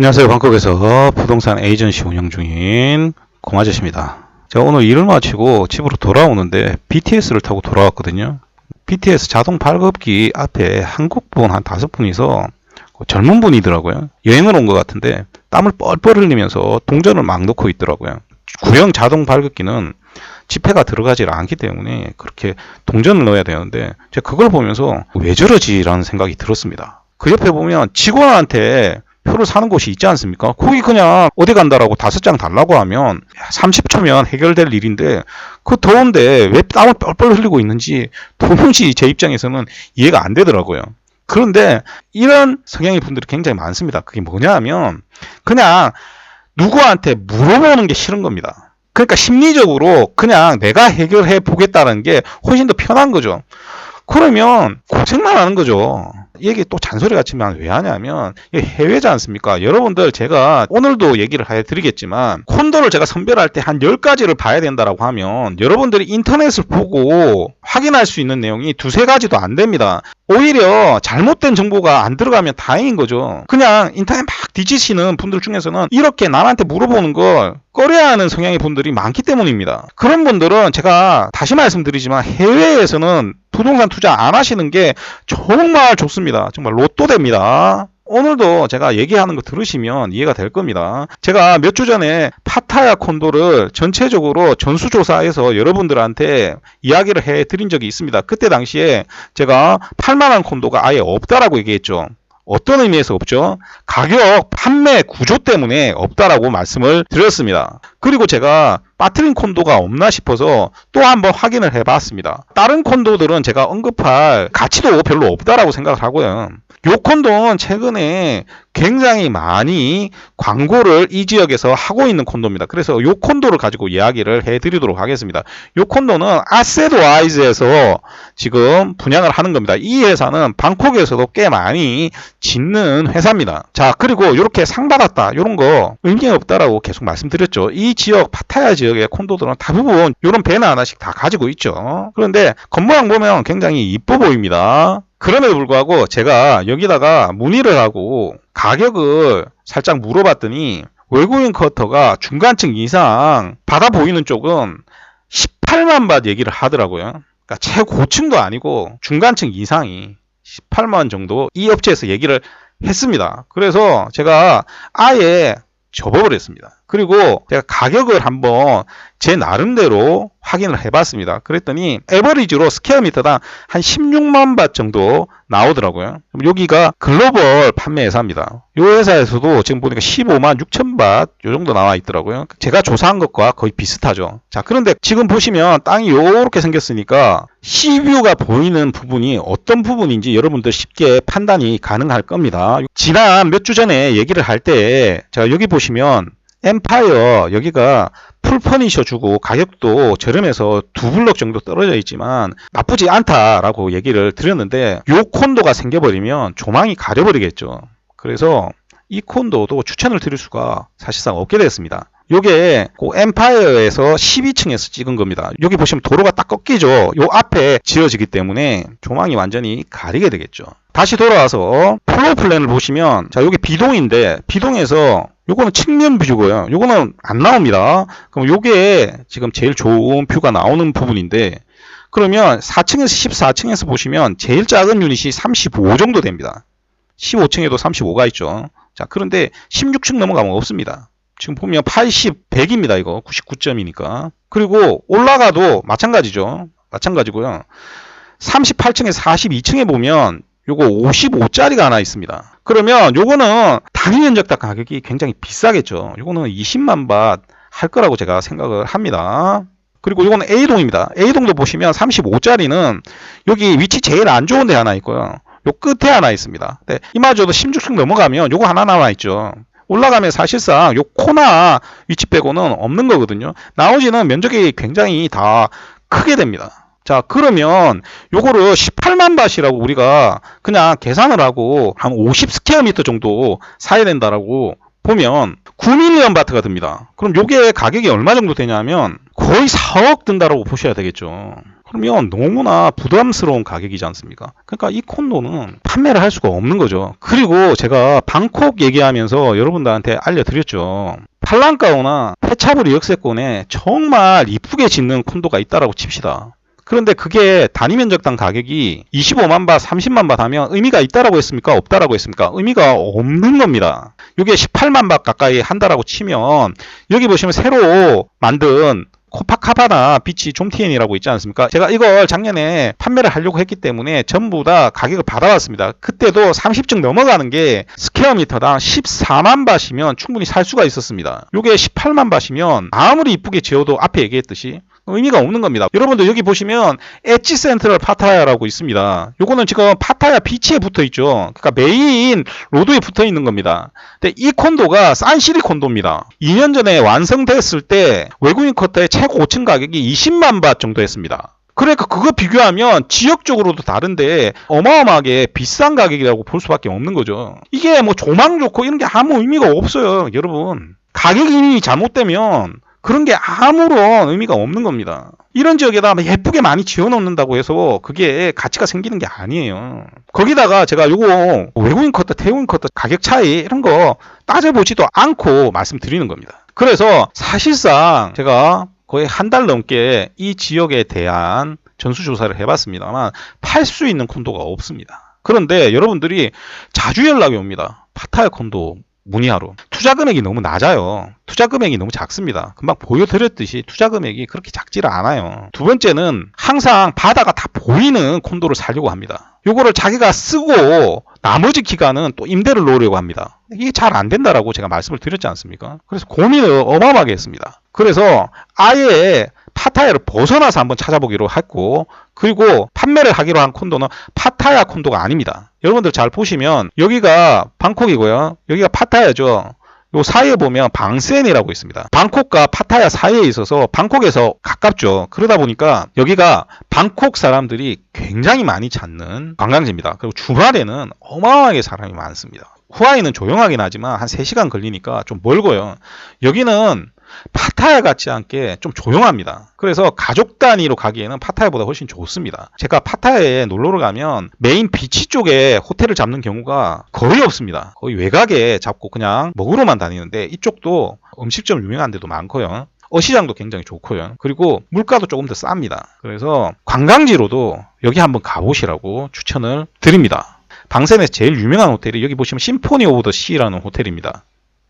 안녕하세요. 방콕에서 부동산 에이전시 운영 중인 공아저씨입니다. 제가 오늘 일을 마치고 집으로 돌아오는데 BTS를 타고 돌아왔거든요. BTS 자동 발급기 앞에 한국분 한 5분이서 젊은 분이더라고요. 여행을 온 것 같은데 땀을 뻘뻘 흘리면서 동전을 막 넣고 있더라고요. 구형 자동 발급기는 지폐가 들어가지 않기 때문에 그렇게 동전을 넣어야 되는데 제가 그걸 보면서 왜 저러지라는 생각이 들었습니다. 그 옆에 보면 직원한테 표를 사는 곳이 있지 않습니까? 거기 그냥 어디 간다라고 5장 달라고 하면 30초면 해결될 일인데 그 더운데 왜 땀을 뻘뻘 흘리고 있는지 도무지 제 입장에서는 이해가 안 되더라고요. 그런데 이런 성향의 분들이 굉장히 많습니다. 그게 뭐냐 하면 그냥 누구한테 물어보는 게 싫은 겁니다. 그러니까 심리적으로 그냥 내가 해결해 보겠다는 게 훨씬 더 편한 거죠. 그러면 고생만 하는 거죠. 이게 또 잔소리 같지만 왜 하냐면 해외지 않습니까? 여러분들 제가 오늘도 얘기를 해드리겠지만 콘도를 제가 선별할 때 한 10가지를 봐야 된다라고 하면 여러분들이 인터넷을 보고 확인할 수 있는 내용이 2-3가지도 안 됩니다. 오히려 잘못된 정보가 안 들어가면 다행인 거죠. 그냥 인터넷 막 뒤지시는 분들 중에서는 이렇게 남한테 물어보는 걸 꺼려하는 성향의 분들이 많기 때문입니다. 그런 분들은 제가 다시 말씀드리지만 해외에서는 부동산 투자 안 하시는 게 정말 좋습니다. 정말 로또 됩니다. 오늘도 제가 얘기하는 거 들으시면 이해가 될 겁니다. 제가 몇 주 전에 파타야 콘도를 전체적으로 전수조사해서 여러분들한테 이야기를 해드린 적이 있습니다. 그때 당시에 제가 8만원 콘도가 아예 없다라고 얘기했죠. 어떤 의미에서 없죠? 가격, 판매 구조 때문에 없다라고 말씀을 드렸습니다. 그리고 제가 빠트린 콘도가 없나 싶어서 또 한번 확인을 해봤습니다. 다른 콘도들은 제가 언급할 가치도 별로 없다라고 생각을 하고요. 요 콘도는 최근에 굉장히 많이 광고를 이 지역에서 하고 있는 콘도입니다. 그래서 요 콘도를 가지고 이야기를 해드리도록 하겠습니다. 요 콘도는 아셋와이즈에서 지금 분양을 하는 겁니다. 이 회사는 방콕에서도 꽤 많이 짓는 회사입니다. 자, 그리고 이렇게 상 받았다 이런 거 의미 없다라고 계속 말씀드렸죠. 이 지역 파타야 지역의 콘도들은 대부분 이런 배너 하나씩 다 가지고 있죠. 그런데 겉모양 보면 굉장히 이뻐 보입니다. 그럼에도 불구하고 제가 여기다가 문의를 하고 가격을 살짝 물어봤더니 외국인 커터가 중간층 이상 받아 보이는 쪽은 18만 바 얘기를 하더라고요. 그러니까 최고층도 아니고 중간층 이상이 18만 정도 이 업체에서 얘기를 했습니다. 그래서 제가 아예 접어버렸습니다. 그리고 제가 가격을 한번 제 나름대로 확인을 해봤습니다. 그랬더니 에버리지로 스퀘어미터당 한 16만 바 정도 나오더라고요. 여기가 글로벌 판매 회사입니다. 이 회사에서도 지금 보니까 15만 6천 바 요 정도 나와 있더라고요. 제가 조사한 것과 거의 비슷하죠. 자, 그런데 지금 보시면 땅이 요렇게 생겼으니까 C뷰가 보이는 부분이 어떤 부분인지 여러분들 쉽게 판단이 가능할 겁니다. 지난 몇 주 전에 얘기를 할 때 제가 여기 보시면 엠파이어 여기가 풀 퍼니셔 주고 가격도 저렴해서 2블럭 정도 떨어져 있지만 나쁘지 않다라고 얘기를 드렸는데 요 콘도가 생겨버리면 조망이 가려버리겠죠. 그래서 이 콘도도 추천을 드릴 수가 사실상 없게 됐습니다. 요게 그 엠파이어에서 12층에서 찍은 겁니다. 여기 보시면 도로가 딱 꺾이죠. 요 앞에 지어지기 때문에 조망이 완전히 가리게 되겠죠. 다시 돌아와서 플로우 플랜을 보시면 자, 여기 B동인데 B동에서 요거는 측면 뷰고요. 요거는 안 나옵니다. 그럼 요게 지금 제일 좋은 뷰가 나오는 부분인데 그러면 4층에서 14층에서 보시면 제일 작은 유닛이 35 정도 됩니다. 15층에도 35가 있죠. 자, 그런데 16층 넘어가면 없습니다. 지금 보면 80, 100입니다. 이거 99점이니까. 그리고 올라가도 마찬가지죠. 마찬가지고요. 38층에서 42층에 보면 요거 55짜리가 하나 있습니다. 그러면 요거는 단위 면적당 가격이 굉장히 비싸겠죠. 요거는 20만 밭 할 거라고 제가 생각을 합니다. 그리고 요거는 A동입니다. A동도 보시면 35짜리는 여기 위치 제일 안 좋은 데 하나 있고요. 요 끝에 하나 있습니다. 네, 이마저도 16층 넘어가면 요거 하나 남아 있죠. 올라가면 사실상 요 코나 위치 빼고는 없는 거거든요. 나머지는 면적이 굉장히 다 크게 됩니다. 자, 그러면 요거를 18만 밭이라고 우리가 그냥 계산을 하고 한 50 스퀘어미터 정도 사야 된다라고 보면 9밀리언 바트가 듭니다. 그럼 요게 가격이 얼마 정도 되냐면 거의 4억 든다라고 보셔야 되겠죠. 그러면 너무나 부담스러운 가격이지 않습니까? 그러니까 이 콘도는 판매를 할 수가 없는 거죠. 그리고 제가 방콕 얘기하면서 여러분들한테 알려드렸죠. 팔랑까오나 페차부리 역세권에 정말 이쁘게 짓는 콘도가 있다라고 칩시다. 그런데 그게 단위 면적당 가격이 25만 바, 30만 바 하면 의미가 있다라고 했습니까? 없다라고 했습니까? 의미가 없는 겁니다. 이게 18만 바 가까이 한다라고 치면 여기 보시면 새로 만든 코파카바나 비치 좀티엔이라고 있지 않습니까? 제가 이걸 작년에 판매를 하려고 했기 때문에 전부 다 가격을 받아왔습니다. 그때도 30층 넘어가는 게 스퀘어미터당 14만 바시면 충분히 살 수가 있었습니다. 이게 18만 바시면 아무리 이쁘게 지어도 앞에 얘기했듯이 의미가 없는 겁니다. 여러분들 여기 보시면 엣지 센트럴 파타야라고 있습니다. 요거는 지금 파타야 비치에 붙어 있죠. 그러니까 메인 로드에 붙어 있는 겁니다. 근데 이 콘도가 산시리 콘도입니다. 2년 전에 완성됐을 때 외국인 쿼터의 최고 5층 가격이 20만 바 정도 했습니다. 그러니까 그거 비교하면 지역적으로도 다른데 어마어마하게 비싼 가격이라고 볼 수밖에 없는 거죠. 이게 뭐 조망 좋고 이런 게 아무 의미가 없어요, 여러분. 가격이 잘못되면 그런 게 아무런 의미가 없는 겁니다. 이런 지역에다 예쁘게 많이 지어놓는다고 해서 그게 가치가 생기는 게 아니에요. 거기다가 제가 요거 외국인 쿼터, 태국인 쿼터 가격 차이 이런 거 따져보지도 않고 말씀드리는 겁니다. 그래서 사실상 제가 거의 한 달 넘게 이 지역에 대한 전수조사를 해봤습니다만 팔 수 있는 콘도가 없습니다. 그런데 여러분들이 자주 연락이 옵니다. 파타야 콘도 문의하러. 투자 금액이 너무 낮아요. 투자 금액이 너무 작습니다. 금방 보여드렸듯이 투자 금액이 그렇게 작지를 않아요. 두 번째는 항상 바다가 다 보이는 콘도를 사려고 합니다. 요거를 자기가 쓰고 나머지 기간은 또 임대를 놓으려고 합니다. 이게 잘 안 된다라고 제가 말씀을 드렸지 않습니까? 그래서 고민을 어마어마하게 했습니다. 그래서 아예 파타야를 벗어나서 한번 찾아보기로 했고, 그리고 판매를 하기로 한 콘도는 파타야 콘도가 아닙니다. 여러분들 잘 보시면 여기가 방콕이고요. 여기가 파타야죠. 요 사이에 보면 방센이라고 있습니다. 방콕과 파타야 사이에 있어서 방콕에서 가깝죠. 그러다 보니까 여기가 방콕 사람들이 굉장히 많이 찾는 관광지입니다. 그리고 주말에는 어마어마하게 사람이 많습니다. 후아이는 조용하긴 하지만 한 3시간 걸리니까 좀 멀고요. 여기는 파타야 같지 않게 좀 조용합니다. 그래서 가족 단위로 가기에는 파타야보다 훨씬 좋습니다. 제가 파타야에 놀러 가면 메인 비치 쪽에 호텔을 잡는 경우가 거의 없습니다. 거의 외곽에 잡고 그냥 먹으러만 다니는데 이쪽도 음식점 유명한 데도 많고요. 어시장도 굉장히 좋고요. 그리고 물가도 조금 더 쌉니다. 그래서 관광지로도 여기 한번 가보시라고 추천을 드립니다. 방센에서 제일 유명한 호텔이 여기 보시면 심포니 오브 더 시라는 호텔입니다.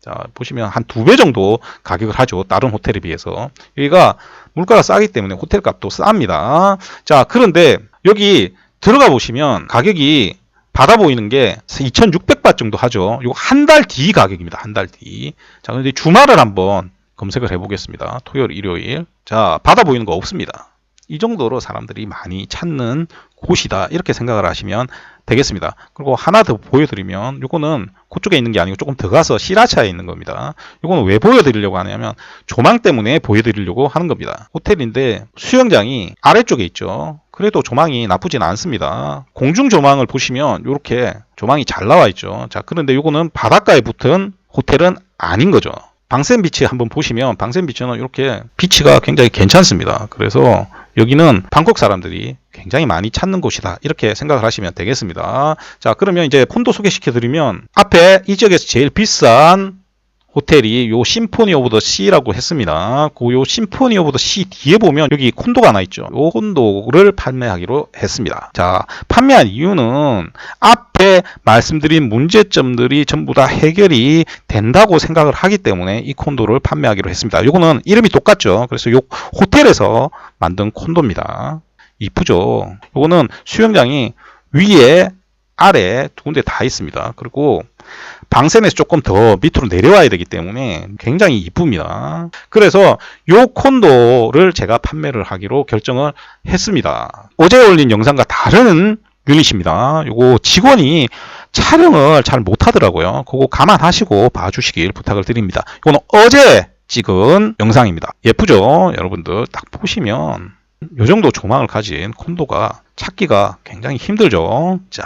자, 보시면 한 2배 정도 가격을 하죠. 다른 호텔에 비해서. 여기가 물가가 싸기 때문에 호텔 값도 쌉니다. 자, 그런데 여기 들어가 보시면 가격이 받아 보이는 게 2,600바 정도 하죠. 이거 한 달 뒤 가격입니다. 한 달 뒤. 자, 그런데 주말을 한번 검색을 해 보겠습니다. 토요일, 일요일. 자, 받아 보이는 거 없습니다. 이 정도로 사람들이 많이 찾는 곳이다. 이렇게 생각을 하시면 되겠습니다. 그리고 하나 더 보여드리면 이거는 그쪽에 있는 게 아니고 조금 더 가서 시라차에 있는 겁니다. 이거는 왜 보여드리려고 하냐면 조망 때문에 보여드리려고 하는 겁니다. 호텔인데 수영장이 아래쪽에 있죠. 그래도 조망이 나쁘진 않습니다. 공중 조망을 보시면 이렇게 조망이 잘 나와 있죠. 자, 그런데 이거는 바닷가에 붙은 호텔은 아닌 거죠. 방센 비치 한번 보시면 방센 비치는 이렇게 비치가 굉장히 괜찮습니다. 그래서 여기는 방콕 사람들이 굉장히 많이 찾는 곳이다. 이렇게 생각을 하시면 되겠습니다. 자, 그러면 이제 콘도 소개시켜 드리면 앞에 이 지역에서 제일 비싼 호텔이 요 심포니 오브 더 시라고 했습니다. 요 심포니 오브 더 시 뒤에 보면 여기 콘도가 하나 있죠. 요 콘도를 판매하기로 했습니다. 자, 판매한 이유는 앞에 말씀드린 문제점들이 전부 다 해결이 된다고 생각을 하기 때문에 이 콘도를 판매하기로 했습니다. 요거는 이름이 똑같죠. 그래서 요 호텔에서 만든 콘도입니다. 이쁘죠. 요거는 수영장이 위에 아래 두 군데 다 있습니다. 그리고 방센에서 조금 더 밑으로 내려와야 되기 때문에 굉장히 이쁩니다. 그래서 요 콘도를 제가 판매를 하기로 결정을 했습니다. 어제 올린 영상과 다른 유닛입니다. 요거 직원이 촬영을 잘 못하더라고요. 그거 감안하시고 봐주시길 부탁을 드립니다. 이거는 어제 찍은 영상입니다. 예쁘죠? 여러분들 딱 보시면 요 정도 조망을 가진 콘도가 찾기가 굉장히 힘들죠. 자,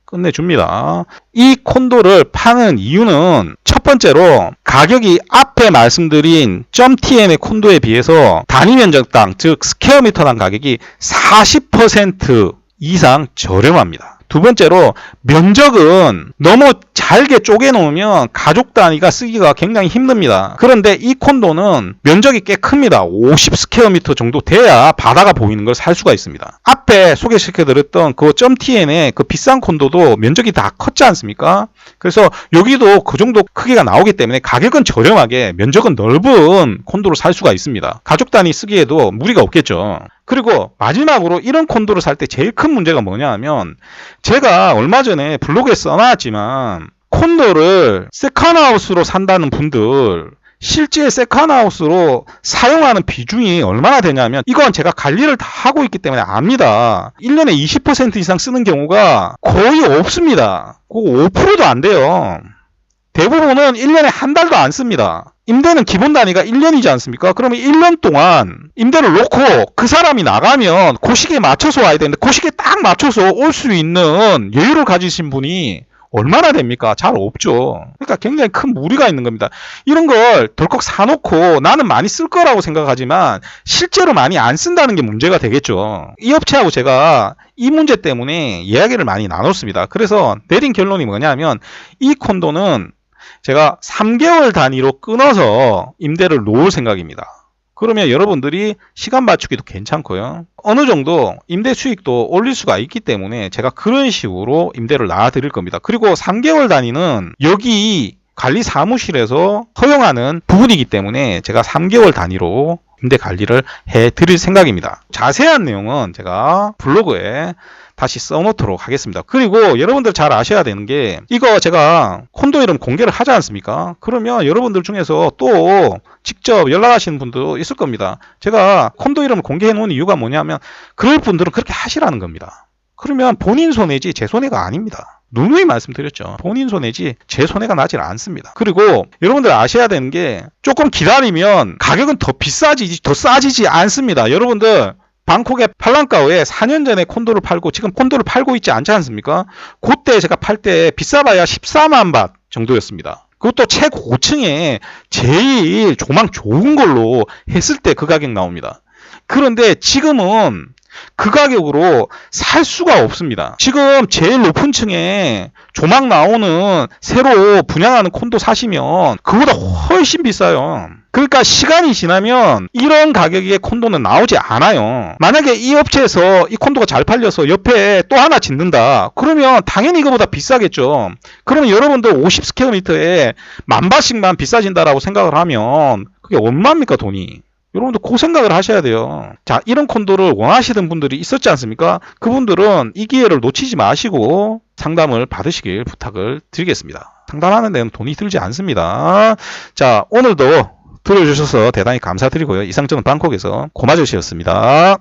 끝내줍니다. 이 콘도를 파는 이유는 첫 번째로 가격이 앞에 말씀드린 .tm의 콘도에 비해서 단위 면적당, 즉 스퀘어미터당 가격이 40% 이상 저렴합니다. 두 번째로 면적은 너무 잘게 쪼개 놓으면 가족 단위가 쓰기가 굉장히 힘듭니다. 그런데 이 콘도는 면적이 꽤 큽니다. 50 스퀘어미터 정도 돼야 바다가 보이는 걸 살 수가 있습니다. 앞에 소개시켜드렸던 그 .tm의 그 비싼 콘도도 면적이 다 컸지 않습니까? 그래서 여기도 그 정도 크기가 나오기 때문에 가격은 저렴하게 면적은 넓은 콘도를 살 수가 있습니다. 가족 단위 쓰기에도 무리가 없겠죠. 그리고 마지막으로 이런 콘도를 살 때 제일 큰 문제가 뭐냐 하면 제가 얼마 전에 블로그에 써놨지만 콘도를 세컨하우스로 산다는 분들 실제 세컨하우스로 사용하는 비중이 얼마나 되냐면 이건 제가 관리를 다 하고 있기 때문에 압니다. 1년에 20% 이상 쓰는 경우가 거의 없습니다. 그거 5%도 안 돼요. 대부분은 1년에 한 달도 안 씁니다. 임대는 기본 단위가 1년이지 않습니까? 그러면 1년 동안 임대를 놓고 그 사람이 나가면 그 시기에 맞춰서 와야 되는데 그 시기에 딱 맞춰서 올 수 있는 여유를 가지신 분이 얼마나 됩니까? 잘 없죠. 그러니까 굉장히 큰 무리가 있는 겁니다. 이런 걸 덜컥 사놓고 나는 많이 쓸 거라고 생각하지만 실제로 많이 안 쓴다는 게 문제가 되겠죠. 이 업체하고 제가 이 문제 때문에 이야기를 많이 나눴습니다. 그래서 내린 결론이 뭐냐면 이 콘도는 제가 3개월 단위로 끊어서 임대를 놓을 생각입니다. 그러면 여러분들이 시간 맞추기도 괜찮고요. 어느 정도 임대 수익도 올릴 수가 있기 때문에 제가 그런 식으로 임대를 놔드릴 겁니다. 그리고 3개월 단위는 여기 관리 사무실에서 허용하는 부분이기 때문에 제가 3개월 단위로 임대 관리를 해드릴 생각입니다. 자세한 내용은 제가 블로그에 다시 써놓도록 하겠습니다. 그리고 여러분들 잘 아셔야 되는 게 이거 제가 콘도 이름 공개를 하지 않습니까? 그러면 여러분들 중에서 또 직접 연락하시는 분도 있을 겁니다. 제가 콘도 이름을 공개해 놓은 이유가 뭐냐면 그럴 분들은 그렇게 하시라는 겁니다. 그러면 본인 손해지 제 손해가 아닙니다. 누누이 말씀드렸죠. 본인 손해지 제 손해가 나질 않습니다. 그리고 여러분들 아셔야 되는 게 조금 기다리면 가격은 더 비싸지지 더 싸지지 않습니다. 여러분들 방콕의 팔랑까오에 4년 전에 콘도를 팔고 지금 콘도를 팔고 있지 않지 않습니까? 그때 제가 팔 때 비싸봐야 14만 밭 정도였습니다. 그것도 최고층에 제일 조망 좋은 걸로 했을 때 그 가격 나옵니다. 그런데 지금은 그 가격으로 살 수가 없습니다. 지금 제일 높은 층에 조망 나오는 새로 분양하는 콘도 사시면 그보다 훨씬 비싸요. 그러니까 시간이 지나면 이런 가격의 콘도는 나오지 않아요. 만약에 이 업체에서 이 콘도가 잘 팔려서 옆에 또 하나 짓는다. 그러면 당연히 이거보다 비싸겠죠. 그러면 여러분들 50스퀘어미터에 10,000바씩만 비싸진다라고 생각을 하면 그게 얼마입니까 돈이? 여러분들 그 생각을 하셔야 돼요. 자, 이런 콘도를 원하시는 분들이 있었지 않습니까? 그분들은 이 기회를 놓치지 마시고 상담을 받으시길 부탁을 드리겠습니다. 상담하는 데는 돈이 들지 않습니다. 자, 오늘도 들어주셔서 대단히 감사드리고요. 이상 저는 방콕에서 고마저씨였습니다.